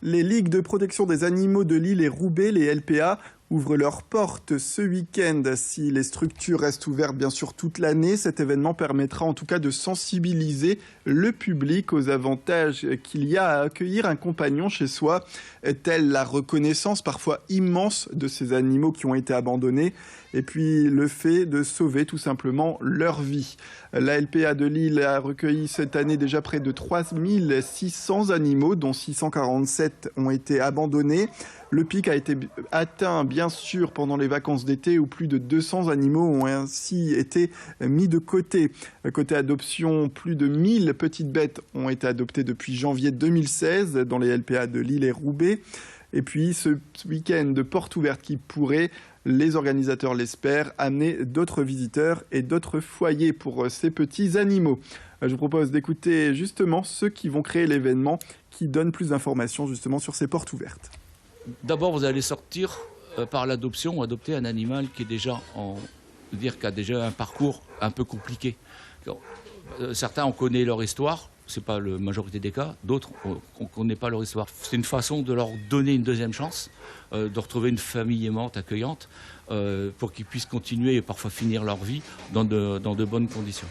Les ligues de protection des animaux de Lille et Roubaix, les LPA, ouvrent leurs portes ce week-end. Si les structures restent ouvertes bien sûr toute l'année, cet événement permettra en tout cas de sensibiliser le public aux avantages qu'il y a à accueillir un compagnon chez soi, telle la reconnaissance parfois immense de ces animaux qui ont été abandonnés, et puis le fait de sauver tout simplement leur vie. La LPA de Lille a recueilli cette année déjà près de 3600 animaux, dont 647 ont été abandonnés. Le pic a été atteint bien sûr pendant les vacances d'été où plus de 200 animaux ont ainsi été mis de côté. Côté adoption, plus de 1000 petites bêtes ont été adoptées depuis janvier 2016 dans les LPA de Lille et Roubaix. Et puis ce week-end de porte ouverte qui pourrait, les organisateurs l'espèrent, amener d'autres visiteurs et d'autres foyers pour ces petits animaux. Je vous propose d'écouter justement ceux qui vont créer l'événement, qui donnent plus d'informations justement sur ces portes ouvertes. D'abord, vous allez sortir par l'adoption ou adopter un animal qui est déjà qui a déjà un parcours un peu compliqué. Certains, on connaît leur histoire, c'est pas la majorité des cas. D'autres, on ne connaît pas leur histoire. C'est une façon de leur donner une deuxième chance, de retrouver une famille aimante, accueillante, pour qu'ils puissent continuer et parfois finir leur vie dans de bonnes conditions.